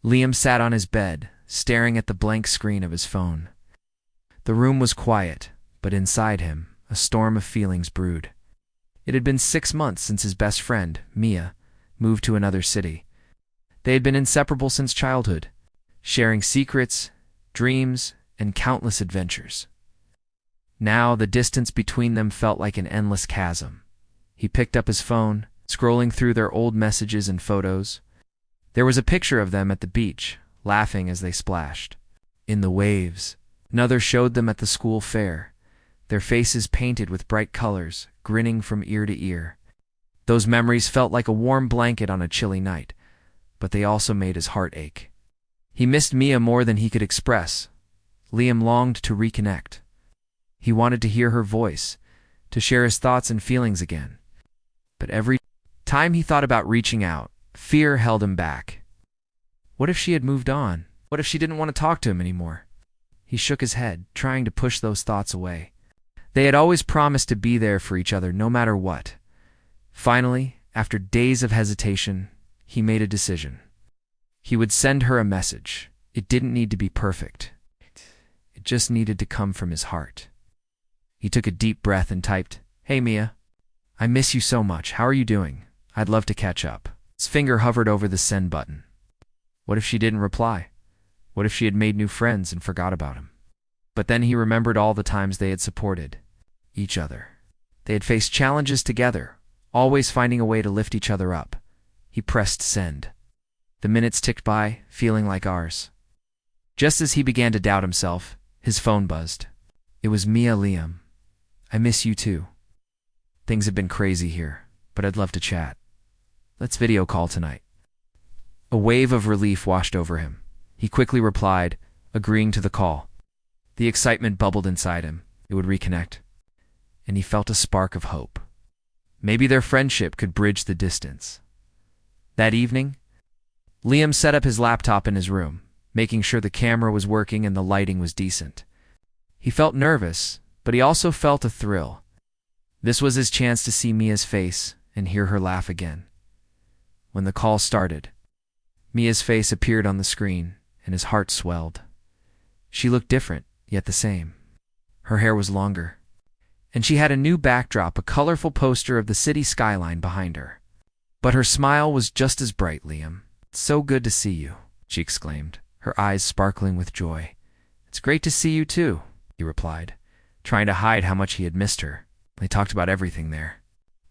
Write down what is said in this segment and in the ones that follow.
Liam sat on his bed, staring at the blank screen of his phone. The room was quiet, but inside him, a storm of feelings brewed. It had been 6 months since his best friend, Mia, moved to another city. They had been inseparable since childhood, sharing secrets, dreams, and countless adventures. Now, the distance between them felt like an endless chasm. He picked up his phone, scrolling through their old messages and photos. There was a picture of them at the beach, laughing as they splashed in the waves. Another showed them at the school fair, their faces painted with bright colors, grinning from ear to ear. Those memories felt like a warm blanket on a chilly night, but they also made his heart ache. He missed Mia more than he could express. Liam longed to reconnect. He wanted to hear her voice, to share his thoughts and feelings again. But every time he thought about reaching out, fear held him back. What if she had moved on? What if she didn't want to talk to him anymore? He shook his head, trying to push those thoughts away. They had always promised to be there for each other no matter what. Finally, after days of hesitation, he made a decision. He would send her a message. It didn't need to be perfect. It just needed to come from his heart. He took a deep breath and typed, "Hey Mia, I miss you so much. How are you doing? I'd love to catch up." His finger hovered over the send button. What if she didn't reply? What if she had made new friends and forgot about him? But then he remembered all the times they had supported each other. They had faced challenges together, always finding a way to lift each other up. He pressed send. The minutes ticked by, feeling like hours. Just as he began to doubt himself, his phone buzzed. It was Mia. "Liam, I miss you too. Things have been crazy here, but I'd love to chat. Let's video call tonight." A wave of relief washed over him. He quickly replied, agreeing to the call. The excitement bubbled inside him. It would reconnect. And he felt a spark of hope. Maybe their friendship could bridge the distance. That evening, Liam set up his laptop in his room, making sure the camera was working and the lighting was decent. He felt nervous, but he also felt a thrill. This was his chance to see Mia's face and hear her laugh again. When the call started, Mia's face appeared on the screen, and his heart swelled. She looked different, yet the same. Her hair was longer, and she had a new backdrop, a colorful poster of the city skyline behind her. But her smile was just as bright. "Liam, it's so good to see you," she exclaimed, her eyes sparkling with joy. "It's great to see you too," he replied, trying to hide how much he had missed her. They talked about everything there.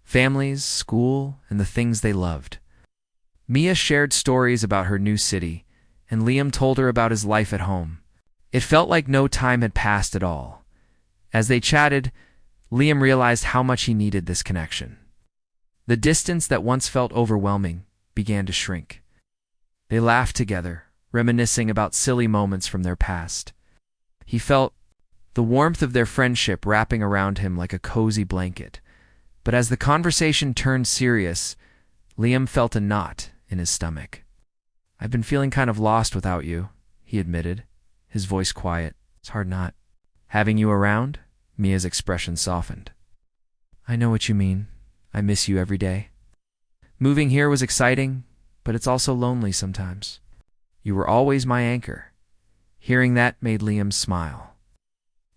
Families, school, and the things they loved. Mia shared stories about her new city, and Liam told her about his life at home. It felt like no time had passed at all. As they chatted, Liam realized how much he needed this connection. The distance that once felt overwhelming began to shrink. They laughed together, reminiscing about silly moments from their past. He felt the warmth of their friendship wrapping around him like a cozy blanket. But as the conversation turned serious, Liam felt a knot in his stomach. "I've been feeling kind of lost without you," he admitted, his voice quiet. "It's hard not having you around." Mia's expression softened. "I know what you mean. I miss you every day. Moving here was exciting, but it's also lonely sometimes. You were always my anchor." Hearing that made Liam smile.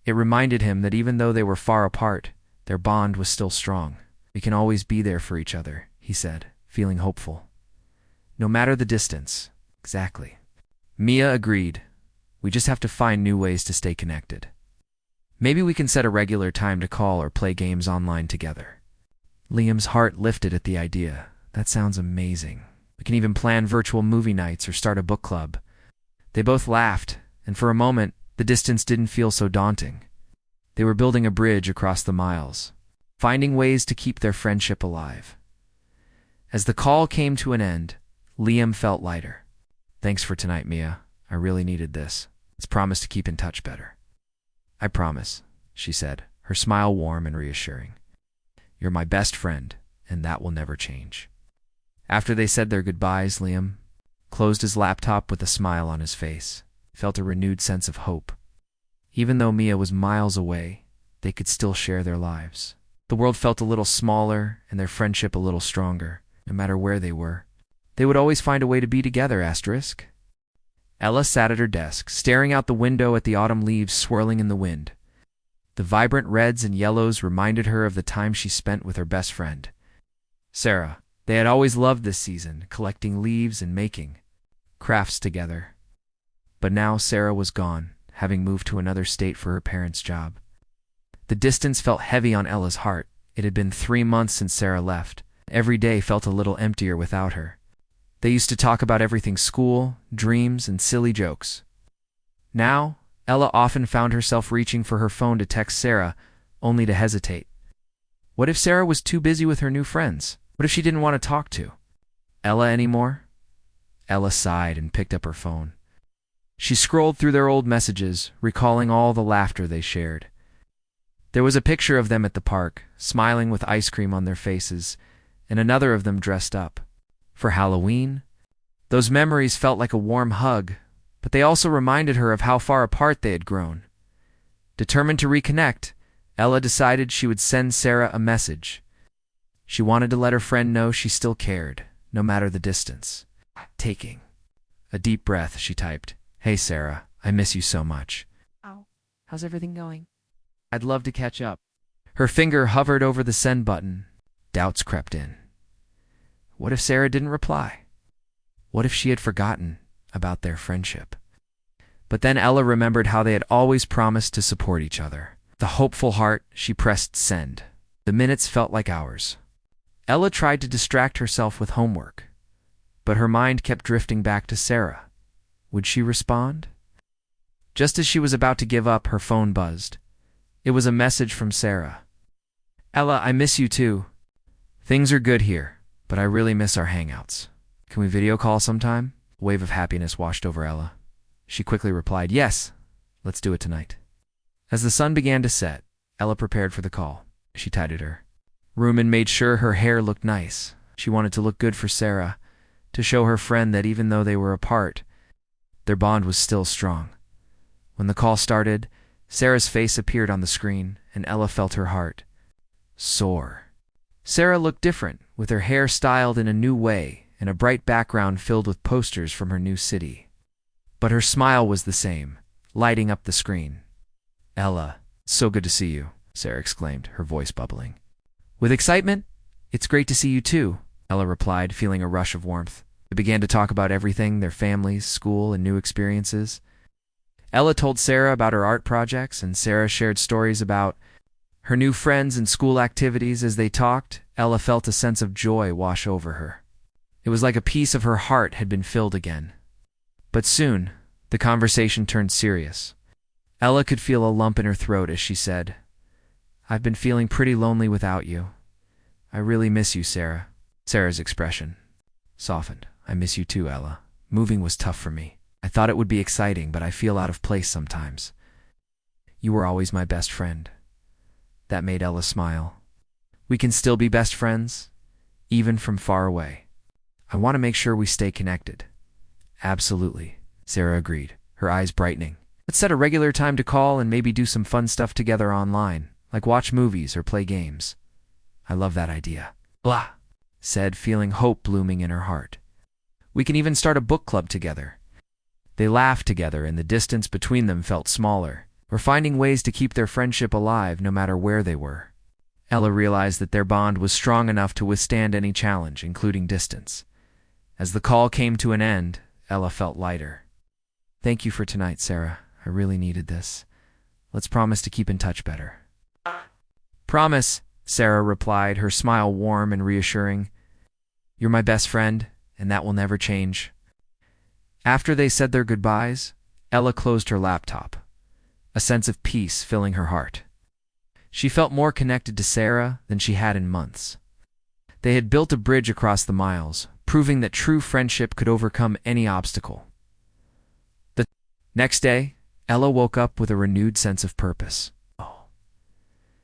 It reminded him that even though they were far apart, their bond was still strong. "We can always be there for each other," he said, feeling hopeful. "No matter the distance." "Exactly." Mia agreed. "We just have to find new ways to stay connected. Maybe we can set a regular time to call or play games online together." Liam's heart lifted at the idea. "That sounds amazing. We can even plan virtual movie nights or start a book club." They both laughed, and for a moment, the distance didn't feel so daunting. They were building a bridge across the miles, finding ways to keep their friendship alive. As the call came to an end, Liam felt lighter. "Thanks for tonight, Mia. I really needed this. Let's promise to keep in touch better." "I promise," she said, her smile warm and reassuring. "You're my best friend, and that will never change." After they said their goodbyes, Liam closed his laptop with a smile on his face. He felt a renewed sense of hope. Even though Mia was miles away, they could still share their lives. The world felt a little smaller and their friendship a little stronger, no matter where they were. They would always find a way to be together, *. Ella sat at her desk, staring out the window at the autumn leaves swirling in the wind. The vibrant reds and yellows reminded her of the time she spent with her best friend, Sarah. They had always loved this season, collecting leaves and making crafts together. But now Sarah was gone, having moved to another state for her parents' job. The distance felt heavy on Ella's heart. It had been 3 months since Sarah left. Every day felt a little emptier without her. They used to talk about everything: school, dreams, and silly jokes. Now, Ella often found herself reaching for her phone to text Sarah, only to hesitate. What if Sarah was too busy with her new friends? What if she didn't want to talk to Ella anymore? Ella sighed and picked up her phone. She scrolled through their old messages, recalling all the laughter they shared. There was a picture of them at the park, smiling with ice cream on their faces, and another of them dressed up for Halloween. Those memories felt like a warm hug, but they also reminded her of how far apart they had grown. Determined to reconnect, Ella decided she would send Sarah a message. She wanted to let her friend know she still cared, no matter the distance. Taking a deep breath, she typed, "Hey Sarah, I miss you so much. How's everything going? I'd love to catch up." Her finger hovered over the send button. Doubts crept in. What if Sarah didn't reply? What if she had forgotten about their friendship? But then Ella remembered how they had always promised to support each other. The hopeful heart, she pressed send. The minutes felt like hours. Ella tried to distract herself with homework, but her mind kept drifting back to Sarah. Would she respond? Just as she was about to give up, her phone buzzed. It was a message from Sarah. "Ella, I miss you too. Things are good here, but I really miss our hangouts. Can we video call sometime?" A wave of happiness washed over Ella. She quickly replied, "Yes, let's do it tonight." As the sun began to set, Ella prepared for the call. She tidied her room and made sure her hair looked nice. She wanted to look good for Sarah, to show her friend that even though they were apart, their bond was still strong. When the call started, Sarah's face appeared on the screen, and Ella felt her heart soar. Sarah looked different, with her hair styled in a new way and a bright background filled with posters from her new city. But her smile was the same, lighting up the screen. "Ella, it's so good to see you," Sarah exclaimed, her voice bubbling. With excitement, "It's great to see you too," Ella replied, feeling a rush of warmth. They began to talk about everything: their families, school, and new experiences. Ella told Sarah about her art projects, and Sarah shared stories about her new friends and school activities. As they talked, Ella felt a sense of joy wash over her. It was like a piece of her heart had been filled again. But soon, the conversation turned serious. Ella could feel a lump in her throat as she said, "I've been feeling pretty lonely without you. I really miss you, Sarah." Sarah's expression softened. "I miss you too, Ella. Moving was tough for me. I thought it would be exciting, but I feel out of place sometimes. You were always my best friend." That made Ella smile. "We can still be best friends, even from far away. I want to make sure we stay connected." "Absolutely," Sarah agreed, her eyes brightening. "Let's set a regular time to call and maybe do some fun stuff together online, like watch movies or play games." "I love that idea," Blah said, feeling hope blooming in her heart. "We can even start a book club together." They laughed together, and the distance between them felt smaller, or finding ways to keep their friendship alive no matter where they were. Ella realized that their bond was strong enough to withstand any challenge, including distance. As the call came to an end, Ella felt lighter. "Thank you for tonight, Sarah. I really needed this. Let's promise to keep in touch better." "Promise," Sarah replied, her smile warm and reassuring. "You're my best friend, and that will never change." After they said their goodbyes, Ella closed her laptop, a sense of peace filling her heart. She felt more connected to Sarah than she had in months. They had built a bridge across the miles, proving that true friendship could overcome any obstacle. The next day, Ella woke up with a renewed sense of purpose.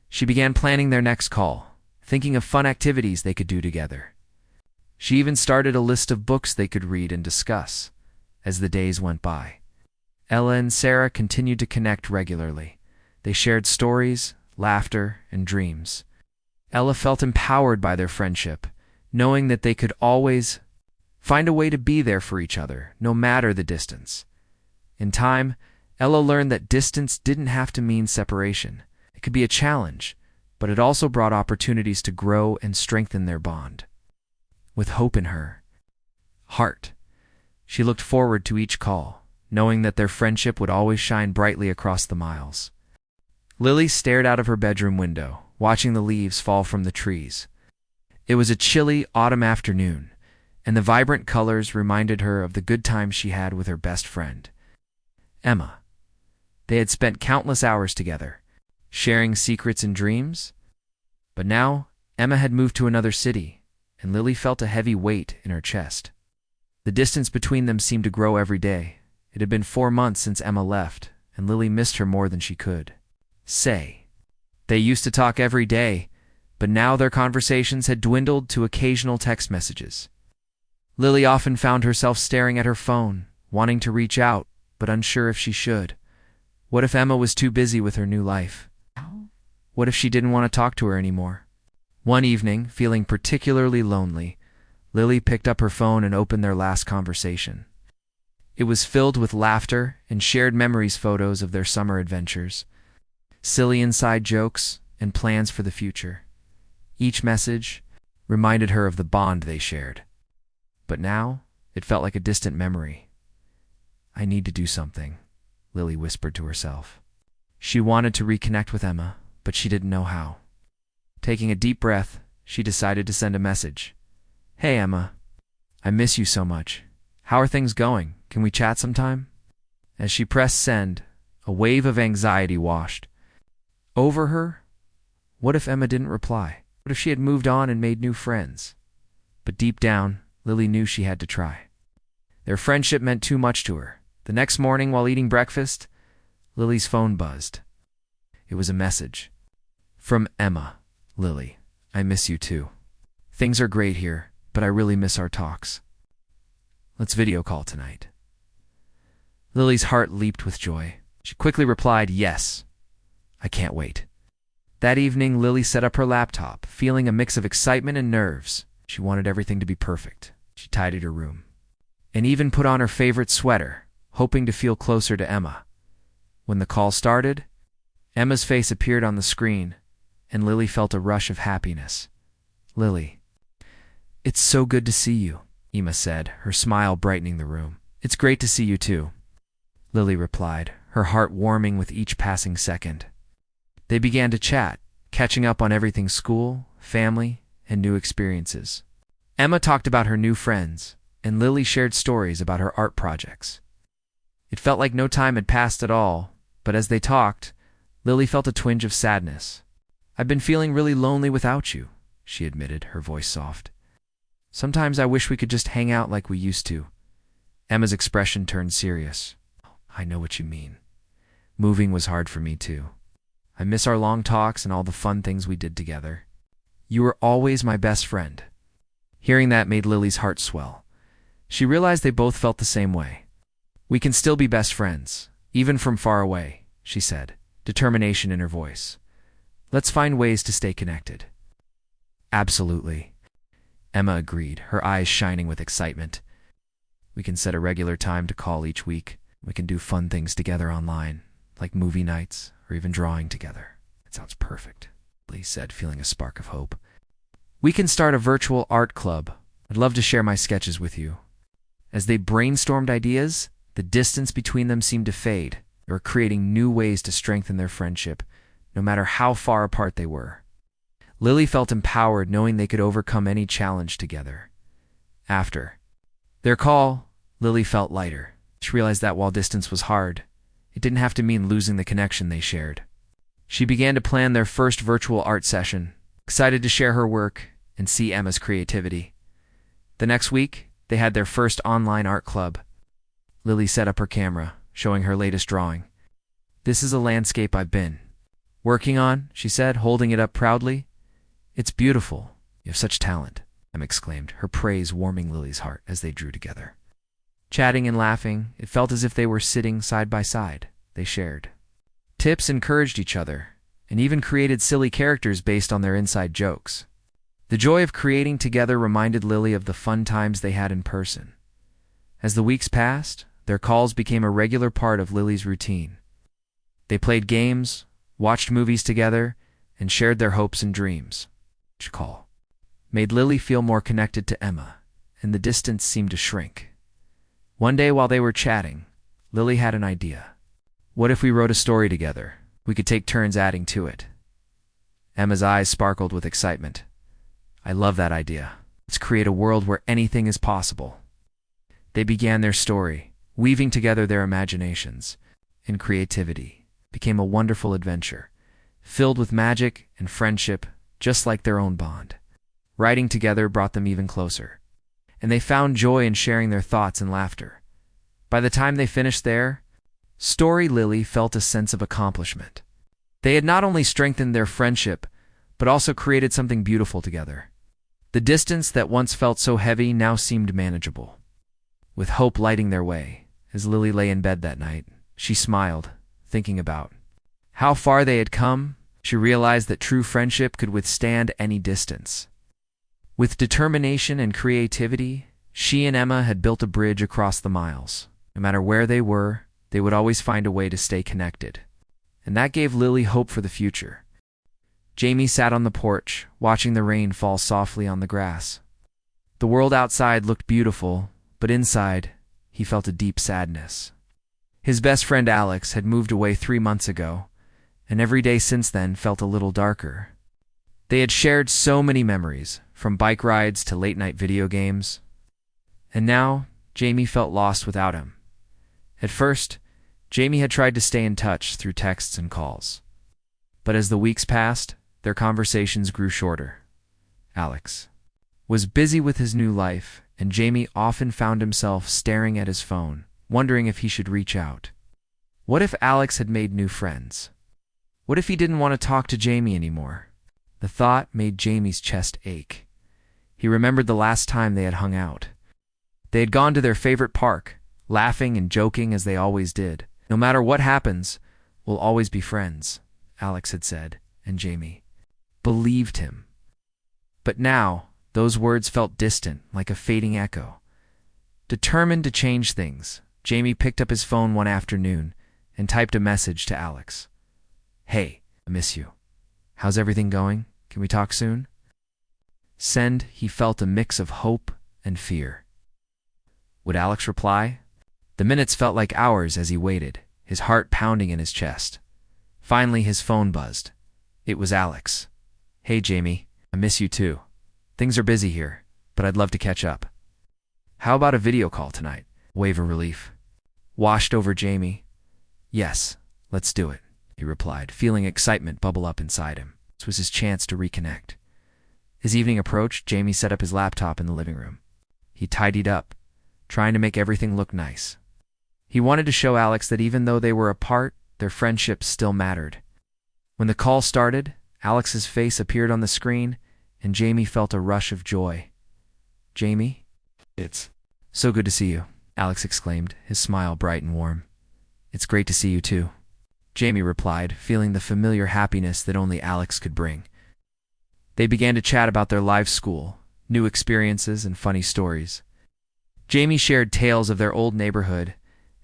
She began planning their next call, thinking of fun activities they could do together. She even started a list of books they could read and discuss. As the days went by, Ella and Sarah continued to connect regularly. They shared stories, laughter, and dreams. Ella felt empowered by their friendship, knowing that they could always find a way to be there for each other, no matter the distance. In time, Ella learned that distance didn't have to mean separation. It could be a challenge, but it also brought opportunities to grow and strengthen their bond. With hope in her heart, she looked forward to each call, knowing that their friendship would always shine brightly across the miles. Lily stared out of her bedroom window, watching the leaves fall from the trees. It was a chilly autumn afternoon, and the vibrant colors reminded her of the good times she had with her best friend, Emma. They had spent countless hours together, sharing secrets and dreams. But now, Emma had moved to another city, and Lily felt a heavy weight in her chest. The distance between them seemed to grow every day. It had been 4 months since Emma left, and Lily missed her more than she could say. They used to talk every day, but now their conversations had dwindled to occasional text messages. Lily often found herself staring at her phone, wanting to reach out, but unsure if she should. What if Emma was too busy with her new life? What if she didn't want to talk to her anymore? One evening, feeling particularly lonely, Lily picked up her phone and opened their last conversation. It was filled with laughter and shared memories, photos of their summer adventures, silly inside jokes, and plans for the future. Each message reminded her of the bond they shared. But now, it felt like a distant memory. "I need to do something," Lily whispered to herself. She wanted to reconnect with Emma, but she didn't know how. Taking a deep breath, she decided to send a message. "Hey, Emma. I miss you so much. How are things going? Can we chat sometime?" As she pressed send, a wave of anxiety washed over her. What if Emma didn't reply? What if she had moved on and made new friends? But deep down, Lily knew she had to try. Their friendship meant too much to her. The next morning, while eating breakfast, Lily's phone buzzed. It was a message. From Emma. "Lily, I miss you too. Things are great here, but I really miss our talks. Let's video call tonight." Lily's heart leaped with joy. She quickly replied, "Yes. I can't wait." That evening, Lily set up her laptop, feeling a mix of excitement and nerves. She wanted everything to be perfect. She tidied her room, and even put on her favorite sweater, hoping to feel closer to Emma. When the call started, Emma's face appeared on the screen, and Lily felt a rush of happiness. "Lily, it's so good to see you," Emma said, her smile brightening the room. "It's great to see you too," Lily replied, her heart warming with each passing second. They began to chat, catching up on everything school, family, and new experiences. Emma talked about her new friends, and Lily shared stories about her art projects. It felt like no time had passed at all, but as they talked, Lily felt a twinge of sadness. "I've been feeling really lonely without you," she admitted, her voice soft. "Sometimes I wish we could just hang out like we used to." Emma's expression turned serious. "I know what you mean. Moving was hard for me too. I miss our long talks and all the fun things we did together. You were always my best friend." Hearing that made Lily's heart swell. She realized they both felt the same way. "We can still be best friends, even from far away," she said, determination in her voice. "Let's find ways to stay connected." "Absolutely," Emma agreed, her eyes shining with excitement. "We can set a regular time to call each week. We can do fun things together online, like movie nights or even drawing together." "It sounds perfect," Lee said, feeling a spark of hope. "We can start a virtual art club. I'd love to share my sketches with you." As they brainstormed ideas, the distance between them seemed to fade. They were creating new ways to strengthen their friendship, no matter how far apart they were. Lily felt empowered knowing they could overcome any challenge together. After their call, Lily felt lighter. She realized that while distance was hard, it didn't have to mean losing the connection they shared. She began to plan their first virtual art session, excited to share her work and see Emma's creativity. The next week, they had their first online art club. Lily set up her camera, showing her latest drawing. "This is a landscape I've been working on," she said, holding it up proudly. "It's beautiful. You have such talent," Emma exclaimed, her praise warming Lily's heart as they drew together. Chatting and laughing, it felt as if they were sitting side by side. They shared tips, encouraged each other, and even created silly characters based on their inside jokes. The joy of creating together reminded Lily of the fun times they had in person. As the weeks passed, their calls became a regular part of Lily's routine. They played games, watched movies together, and shared their hopes and dreams. Each call made Lily feel more connected to Emma, and the distance seemed to shrink. One day while they were chatting, Lily had an idea. What if we wrote a story together? We could take turns adding to it. Emma's eyes sparkled with excitement. I love that idea. Let's create a world where anything is possible. They began their story, weaving together their imaginations, and creativity became a wonderful adventure, filled with magic and friendship, just like their own bond. Writing together brought them even closer, and they found joy in sharing their thoughts and laughter. By the time they finished their story, Lily felt a sense of accomplishment. They had not only strengthened their friendship, but also created something beautiful together. The distance that once felt so heavy now seemed manageable. With hope lighting their way, as Lily lay in bed that night, she smiled, thinking about how far they had come. She realized that true friendship could withstand any distance. With determination and creativity, she and Emma had built a bridge across the miles. No matter where they were, they would always find a way to stay connected. And that gave Lily hope for the future. Jamie sat on the porch, watching the rain fall softly on the grass. The world outside looked beautiful, but inside, he felt a deep sadness. His best friend Alex had moved away 3 months ago, and every day since then felt a little darker. They had shared so many memories, from bike rides to late-night video games. And now, Jamie felt lost without him. At first, Jamie had tried to stay in touch through texts and calls. But as the weeks passed, their conversations grew shorter. Alex was busy with his new life, and Jamie often found himself staring at his phone, wondering if he should reach out. What if Alex had made new friends? What if he didn't want to talk to Jamie anymore? The thought made Jamie's chest ache. He remembered the last time they had hung out. They had gone to their favorite park, laughing and joking as they always did. No matter what happens, we'll always be friends, Alex had said, and Jamie believed him. But now, those words felt distant, like a fading echo. Determined to change things, Jamie picked up his phone one afternoon and typed a message to Alex. Hey, I miss you. How's everything going? Can we talk soon? Send, he felt a mix of hope and fear. Would Alex reply? The minutes felt like hours as he waited, his heart pounding in his chest. Finally, his phone buzzed. It was Alex. Hey, Jamie, I miss you too. Things are busy here, but I'd love to catch up. How about a video call tonight? Wave of relief washed over Jamie. Yes, let's do it, he replied, feeling excitement bubble up inside him. This was his chance to reconnect. As evening approached, Jamie set up his laptop in the living room. He tidied up, trying to make everything look nice. He wanted to show Alex that even though they were apart, their friendship still mattered. When the call started, Alex's face appeared on the screen, and Jamie felt a rush of joy. Jamie? It's so good to see you, Alex exclaimed, his smile bright and warm. It's great to see you too, Jamie replied, feeling the familiar happiness that only Alex could bring. They began to chat about their live school, new experiences, and funny stories. Jamie shared tales of their old neighborhood,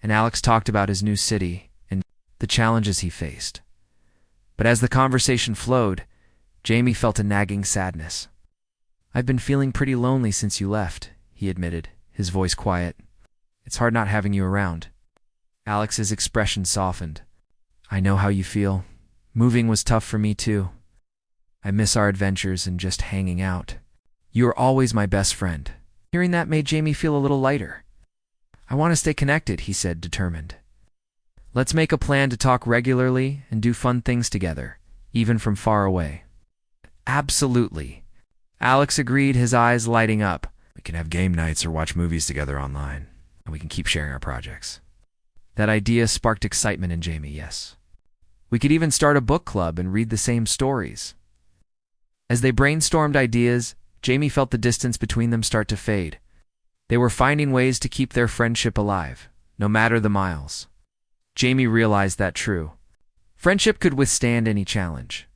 and Alex talked about his new city and the challenges he faced. But as the conversation flowed, Jamie felt a nagging sadness. I've been feeling pretty lonely since you left, he admitted, his voice quiet. It's hard not having you around. Alex's expression softened. I know how you feel. Moving was tough for me too. I miss our adventures and just hanging out. You are always my best friend. Hearing that made Jamie feel a little lighter. I want to stay connected, he said, determined. Let's make a plan to talk regularly and do fun things together, even from far away. Absolutely, Alex agreed, his eyes lighting up. We can have game nights or watch movies together online, and we can keep sharing our projects. That idea sparked excitement in Jamie, yes. We could even start a book club and read the same stories. As they brainstormed ideas, Jamie felt the distance between them start to fade. They were finding ways to keep their friendship alive, no matter the miles. Jamie realized that true. Friendship could withstand any challenge.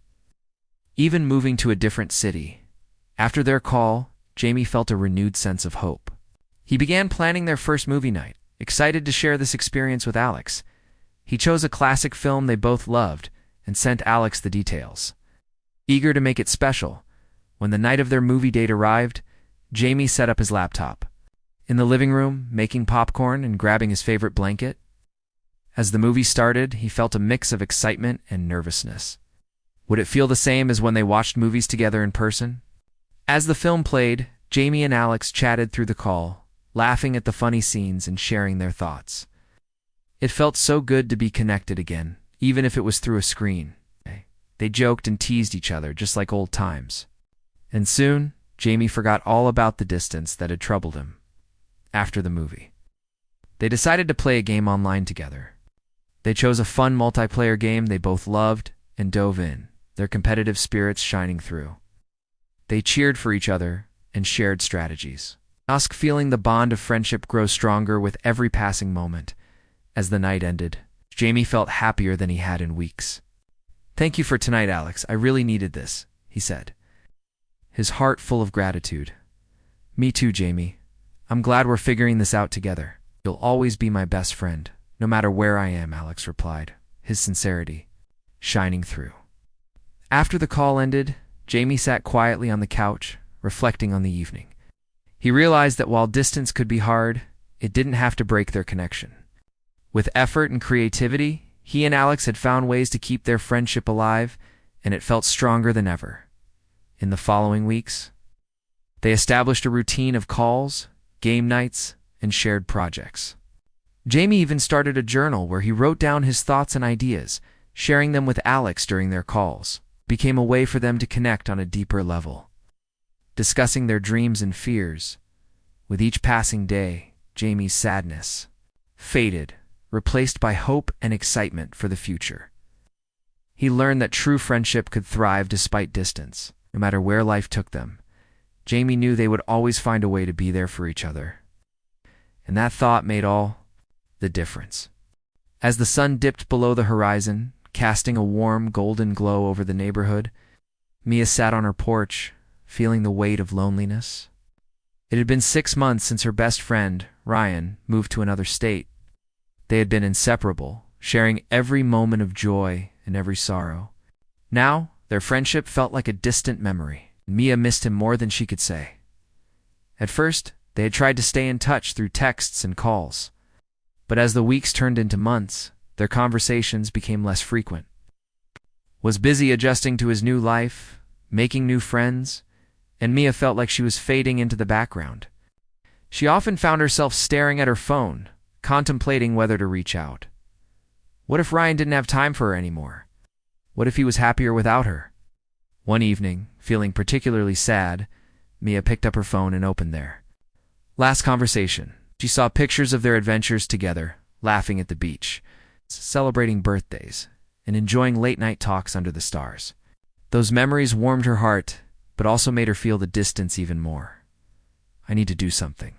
Even moving to a different city. After their call, Jamie felt a renewed sense of hope. He began planning their first movie night, excited to share this experience with Alex. He chose a classic film they both loved and sent Alex the details. Eager to make it special, when the night of their movie date arrived, Jamie set up his laptop. In the living room, making popcorn and grabbing his favorite blanket. As the movie started, he felt a mix of excitement and nervousness. Would it feel the same as when they watched movies together in person? As the film played, Jamie and Alex chatted through the call, laughing at the funny scenes and sharing their thoughts. It felt so good to be connected again, even if it was through a screen. They joked and teased each other just like old times. And soon, Jamie forgot all about the distance that had troubled him. After the movie, they decided to play a game online together. They chose a fun multiplayer game they both loved and dove in, their competitive spirits shining through. They cheered for each other and shared strategies. Dusk, feeling the bond of friendship grow stronger with every passing moment. As the night ended, Jamie felt happier than he had in weeks. "Thank you for tonight, Alex. I really needed this," he said, his heart full of gratitude. "Me too, Jamie. I'm glad we're figuring this out together. You'll always be my best friend, no matter where I am," Alex replied, his sincerity shining through. After the call ended, Jamie sat quietly on the couch, reflecting on the evening. He realized that while distance could be hard, it didn't have to break their connection. With effort and creativity, he and Alex had found ways to keep their friendship alive, and it felt stronger than ever. In the following weeks, they established a routine of calls, game nights, and shared projects. Jamie even started a journal where he wrote down his thoughts and ideas, sharing them with Alex during their calls. Became a way for them to connect on a deeper level, discussing their dreams and fears. With each passing day, Jamie's sadness faded, replaced by hope and excitement for the future. He learned that true friendship could thrive despite distance, no matter where life took them. Jamie knew they would always find a way to be there for each other. And that thought made all the difference. As the sun dipped below the horizon, casting a warm, golden glow over the neighborhood, Mia sat on her porch, feeling the weight of loneliness. It had been 6 months since her best friend, Ryan, moved to another state. They had been inseparable, sharing every moment of joy and every sorrow. Now, their friendship felt like a distant memory. Mia missed him more than she could say. At first, they had tried to stay in touch through texts and calls. But as the weeks turned into months, their conversations became less frequent. Was busy adjusting to his new life, making new friends, and Mia felt like she was fading into the background. She often found herself staring at her phone, contemplating whether to reach out. What if Ryan didn't have time for her anymore? What if he was happier without her? One evening, feeling particularly sad, Mia picked up her phone and opened their last conversation. She saw pictures of their adventures together, laughing at the beach, celebrating birthdays, and enjoying late-night talks under the stars. Those memories warmed her heart, but also made her feel the distance even more. "I need to do something,"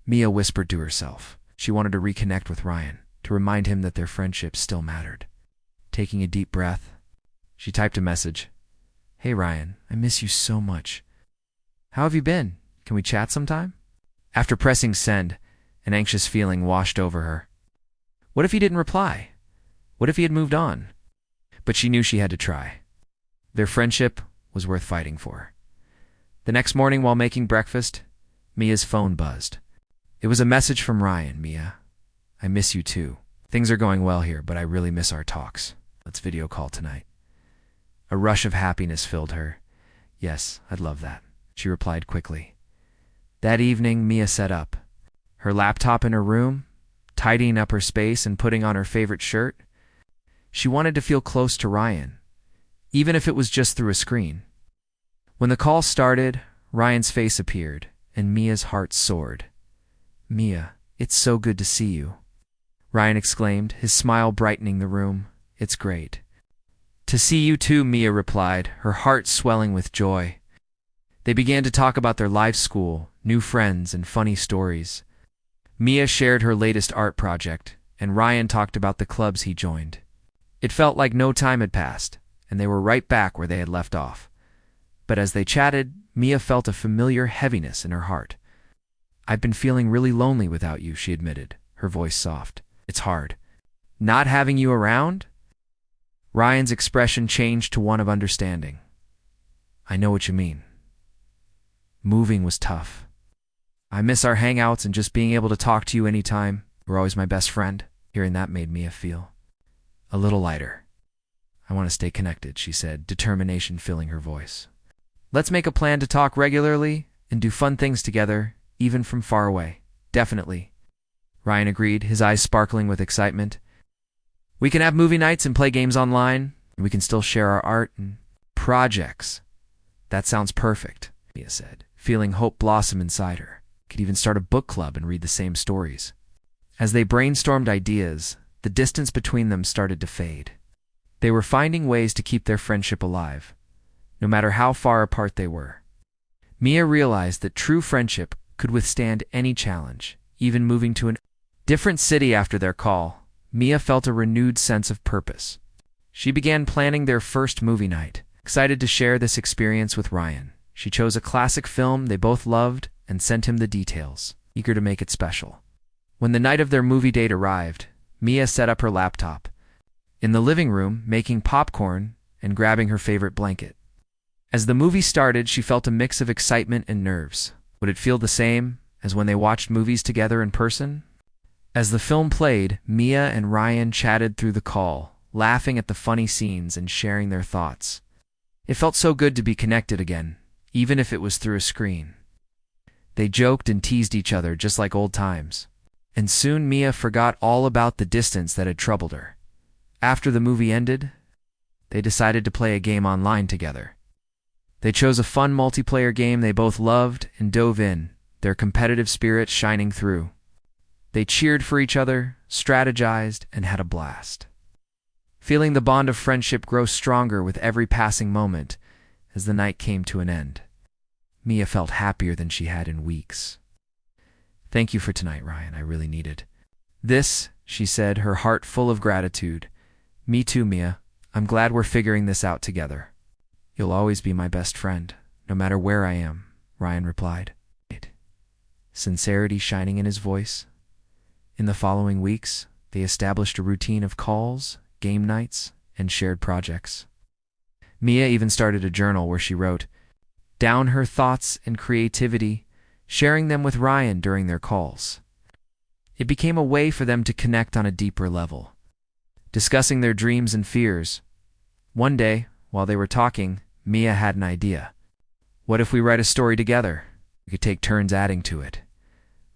Mia whispered to herself. She wanted to reconnect with Ryan, to remind him that their friendship still mattered. Taking a deep breath, she typed a message. "Hey Ryan, I miss you so much. How have you been? Can we chat sometime?" After pressing send, an anxious feeling washed over her. What if he didn't reply? What if he had moved on? But she knew she had to try. Their friendship was worth fighting for. The next morning while making breakfast, Mia's phone buzzed. It was a message from Ryan. "Mia, I miss you too. Things are going well here, but I really miss our talks. Let's video call tonight." A rush of happiness filled her. "Yes, I'd love that," she replied quickly. That evening, Mia set up, her laptop in her room, tidying up her space and putting on her favorite shirt. She wanted to feel close to Ryan, even if it was just through a screen. When the call started, Ryan's face appeared, and Mia's heart soared. "Mia, it's so good to see you," Ryan exclaimed, his smile brightening the room. "It's great." "To see you too," Mia replied, her heart swelling with joy. They began to talk about their life school, new friends, and funny stories. Mia shared her latest art project, and Ryan talked about the clubs he joined. It felt like no time had passed, and they were right back where they had left off. But as they chatted, Mia felt a familiar heaviness in her heart. "I've been feeling really lonely without you," she admitted, her voice soft. It's hard. Not having you around? Ryan's expression changed to one of understanding. I know what you mean. Moving was tough. I miss our hangouts and just being able to talk to you anytime. You're always my best friend. Hearing that made Mia feel a little lighter. I want to stay connected, she said, determination filling her voice. Let's make a plan to talk regularly and do fun things together, even from far away. Definitely. Ryan agreed, his eyes sparkling with excitement. We can have movie nights and play games online, and we can still share our art and projects. That sounds perfect, Mia said, feeling hope blossom inside her. Could even start a book club and read the same stories. As they brainstormed ideas, the distance between them started to fade. They were finding ways to keep their friendship alive, no matter how far apart they were. Mia realized that true friendship could withstand any challenge, even moving to a different city after their call. Mia felt a renewed sense of purpose. She began planning their first movie night, excited to share this experience with Ryan. She chose a classic film they both loved and sent him the details, eager to make it special. When the night of their movie date arrived, Mia set up her laptop in the living room, making popcorn and grabbing her favorite blanket. As the movie started, she felt a mix of excitement and nerves. Would it feel the same as when they watched movies together in person? As the film played, Mia and Ryan chatted through the call, laughing at the funny scenes and sharing their thoughts. It felt so good to be connected again, even if it was through a screen. They joked and teased each other just like old times. And soon Mia forgot all about the distance that had troubled her. After the movie ended, they decided to play a game online together. They chose a fun multiplayer game they both loved and dove in, their competitive spirit shining through. They cheered for each other, strategized, and had a blast. Feeling the bond of friendship grow stronger with every passing moment as the night came to an end. Mia felt happier than she had in weeks. Thank you for tonight, Ryan. I really needed this, she said, her heart full of gratitude. Me too, Mia. I'm glad we're figuring this out together. You'll always be my best friend, no matter where I am, Ryan replied, sincerity shining in his voice. In the following weeks, they established a routine of calls, game nights, and shared projects. Mia even started a journal where she wrote down her thoughts and creativity, sharing them with Ryan during their calls. It became a way for them to connect on a deeper level, discussing their dreams and fears. One day, while they were talking, Mia had an idea. What if we write a story together? We could take turns adding to it.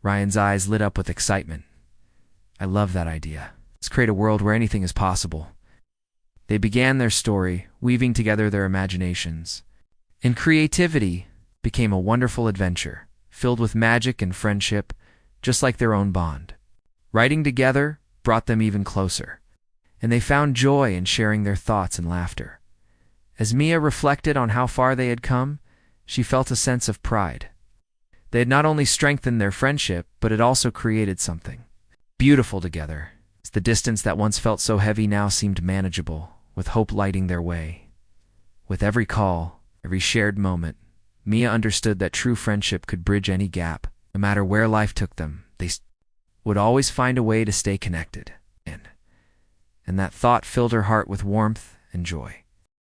Ryan's eyes lit up with excitement. I love that idea. Let's create a world where anything is possible. They began their story, weaving together their imaginations. And creativity became a wonderful adventure, filled with magic and friendship, just like their own bond. Writing together brought them even closer, and they found joy in sharing their thoughts and laughter. As Mia reflected on how far they had come, she felt a sense of pride. They had not only strengthened their friendship, but had also created something beautiful together. The distance that once felt so heavy now seemed manageable, with hope lighting their way. With every call, every shared moment, Mia understood that true friendship could bridge any gap. No matter where life took them, they would always find a way to stay connected. And that thought filled her heart with warmth and joy.